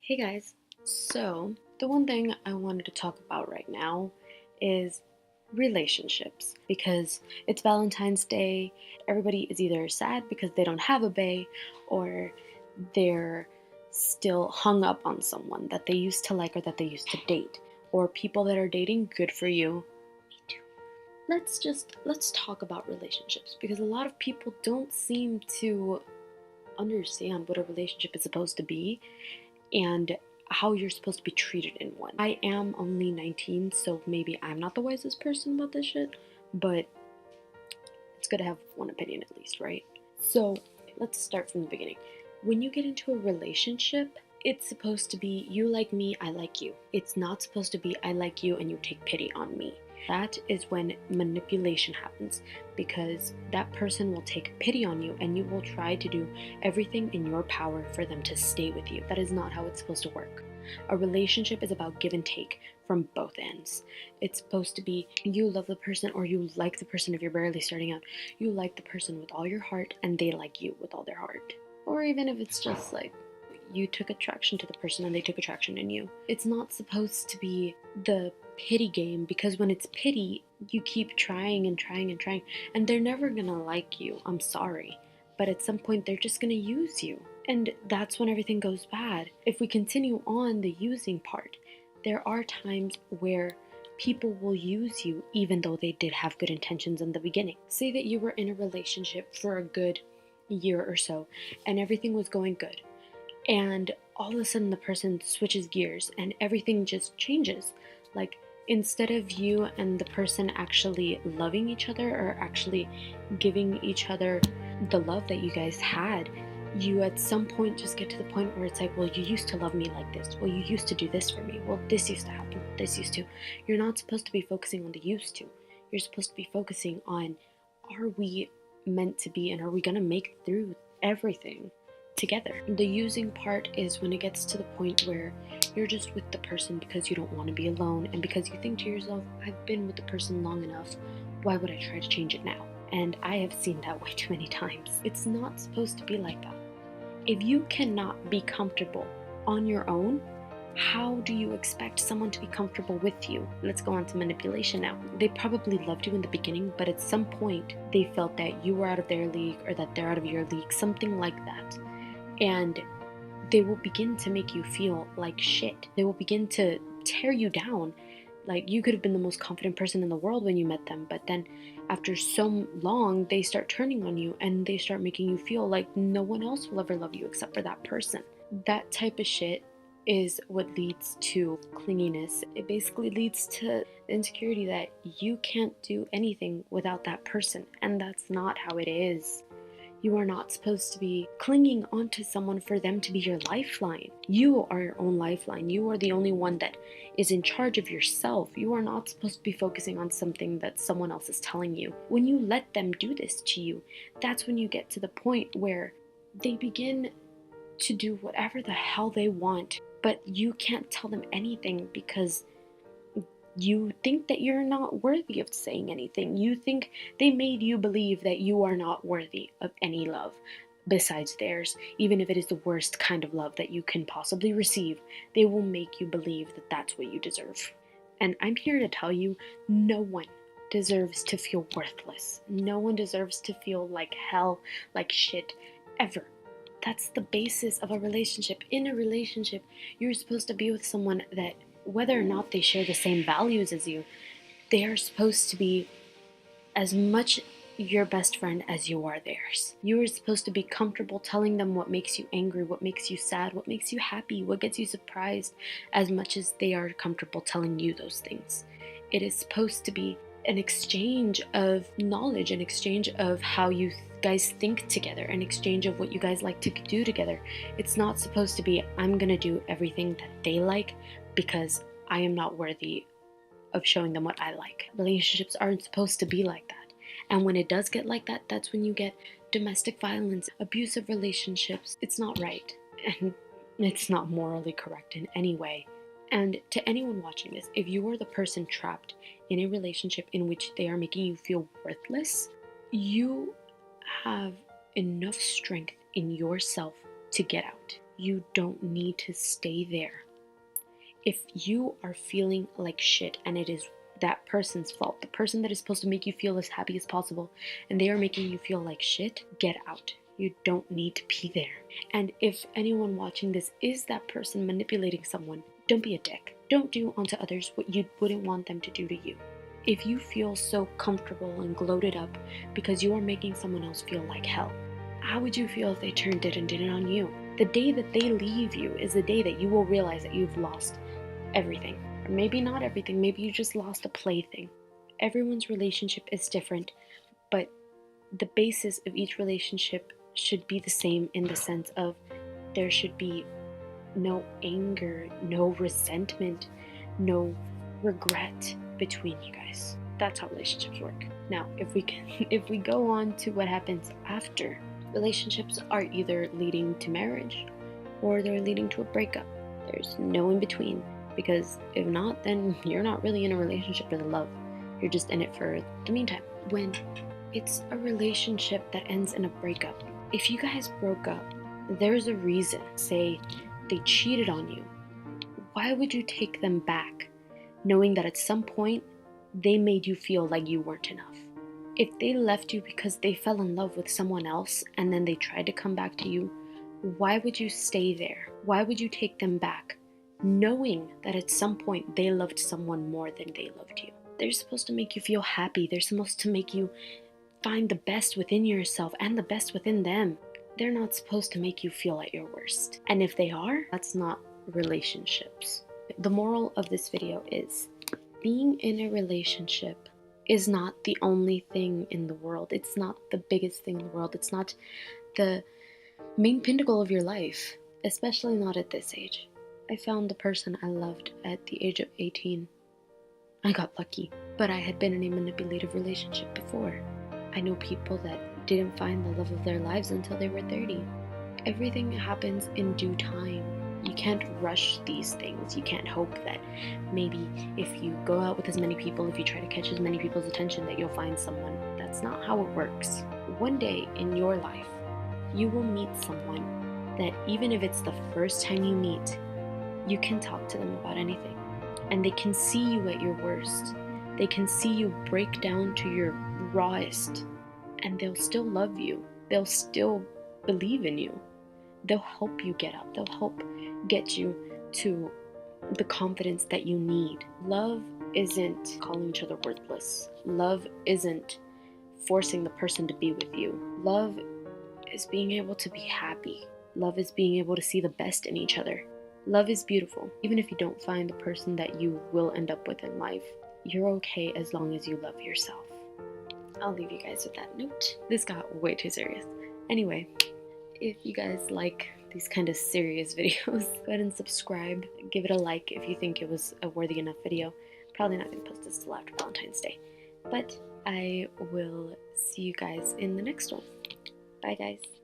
Hey guys, so the one thing I wanted to talk about right now is relationships because it's Valentine's Day. Everybody is either sad because they don't have a bae or they're still hung up on someone that they used to like or that they used to date, or people that are dating. Good for you. Me too. Let's talk about relationships because a lot of people don't seem to understand what a relationship is supposed to be and how you're supposed to be treated in one. I am only 19, so maybe I'm not the wisest person about this shit, but it's good to have one opinion at least, right? So let's start from the beginning. When you get into a relationship, it's supposed to be you like me, I like you. It's not supposed to be I like you and you take pity on me. That is when manipulation happens, because that person will take pity on you and you will try to do everything in your power for them to stay with you. That is not how it's supposed to work. A relationship is about give and take from both ends. It's supposed to be you love the person, or you like the person if you're barely starting out. You like the person with all your heart and they like you with all their heart. Or even if it's just like you took attraction to the person and they took attraction in you. It's not supposed to be the pity game, because when it's pity, you keep trying and trying and trying, and they're never gonna like you. I'm sorry. But at some point, they're just gonna use you. And that's when everything goes bad. If we continue on the using part, there are times where people will use you even though they did have good intentions in the beginning. Say that you were in a relationship for a good year or so and everything was going good, and all of a sudden the person switches gears and everything just changes. Like, instead of you and the person actually loving each other or actually giving each other the love that you guys had, you at some point just get to the point where it's like, well, you used to love me like this, well, you used to do this for me, well, this used to happen, this used to. You're not supposed to be focusing on the used to. You're supposed to be focusing on, are we meant to be, and are we gonna make it through everything together? The using part is when it gets to the point where you're just with the person because you don't want to be alone, and because you think to yourself, I've been with the person long enough, why would I try to change it now? And I have seen that way too many times. It's not supposed to be like that. If you cannot be comfortable on your own, how do you expect someone to be comfortable with you? Let's go on to manipulation now. They probably loved you in the beginning, but at some point they felt that you were out of their league or that they're out of your league, something like that. And they will begin to make you feel like shit. They will begin to tear you down. Like, you could have been the most confident person in the world when you met them, but then after so long, they start turning on you and they start making you feel like no one else will ever love you except for that person. That type of shit is what leads to clinginess. It basically leads to insecurity that you can't do anything without that person, and that's not how it is. You are not supposed to be clinging onto someone for them to be your lifeline. You are your own lifeline. You are the only one that is in charge of yourself. You are not supposed to be focusing on something that someone else is telling you. When you let them do this to you, that's when you get to the point where they begin to do whatever the hell they want, but you can't tell them anything because you think that you're not worthy of saying anything. You think they made you believe that you are not worthy of any love besides theirs. Even if it is the worst kind of love that you can possibly receive, they will make you believe that that's what you deserve. And I'm here to tell you, no one deserves to feel worthless. No one deserves to feel like hell, like shit, ever. That's the basis of a relationship. In a relationship, you're supposed to be with someone that, whether or not they share the same values as you, they are supposed to be as much your best friend as you are theirs. You are supposed to be comfortable telling them what makes you angry, what makes you sad, what makes you happy, what gets you surprised, as much as they are comfortable telling you those things. It is supposed to be an exchange of knowledge, an exchange of how you guys think together, an exchange of what you guys like to do together. It's not supposed to be, I'm gonna do everything that they like because I am not worthy of showing them what I like. Relationships aren't supposed to be like that. And when it does get like that, that's when you get domestic violence, abusive relationships. It's not right. And it's not morally correct in any way. And to anyone watching this, if you are the person trapped in a relationship in which they are making you feel worthless, you have enough strength in yourself to get out. you don't need to stay there. If you are feeling like shit and it is that person's fault, the person that is supposed to make you feel as happy as possible, and they are making you feel like shit, get out. You don't need to be there. And if anyone watching this is that person manipulating someone, don't be a dick. Don't do unto others what you wouldn't want them to do to you. If you feel so comfortable and gloated up because you are making someone else feel like hell, how would you feel if they turned it and did it on you? The day that they leave you is the day that you will realize that you've lost everything. Or maybe not everything, maybe you just lost a plaything. Everyone's relationship is different, but the basis of each relationship should be the same in the sense of there should be no anger, no resentment, no regret between you guys. That's how relationships work. Now, if we go on to what happens after, relationships are either leading to marriage or they're leading to a breakup. There's no in between, because if not, then you're not really in a relationship for the love. You're just in it for the meantime. When it's a relationship that ends in a breakup, if you guys broke up, there's a reason. Say they cheated on you. Why would you take them back, knowing that at some point they made you feel like you weren't enough? If they left you because they fell in love with someone else and then they tried to come back to you, why would you stay there? Why would you take them back, knowing that at some point they loved someone more than they loved you? They're supposed to make you feel happy. They're supposed to make you find the best within yourself and the best within them. They're not supposed to make you feel at your worst. And if they are, that's not relationships. The moral of this video is being in a relationship is not the only thing in the world. It's not the biggest thing in the world. It's not the main pinnacle of your life, especially not at this age. I found the person I loved at the age of 18. I got lucky, but I had been in a manipulative relationship before. I know people that didn't find the love of their lives until they were 30. Everything happens in due time. You can't rush these things. You can't hope that maybe if you go out with as many people, if you try to catch as many people's attention, that you'll find someone. That's not how it works. One day in your life, you will meet someone that even if it's the first time you meet, you can talk to them about anything. And they can see you at your worst. They can see you break down to your rawest. And they'll still love you. They'll still believe in you. They'll help you get up. They'll help get you to the confidence that you need. Love isn't calling each other worthless. Love isn't forcing the person to be with you. Love is being able to be happy. Love is being able to see the best in each other. Love is beautiful. Even if you don't find the person that you will end up with in life, you're okay as long as you love yourself. I'll leave you guys with that note. This got way too serious. Anyway, if you guys like these kind of serious videos, go ahead and subscribe. Give it a like if you think it was a worthy enough video. Probably not going to post this till after Valentine's Day. But I will see you guys in the next one. Bye, guys.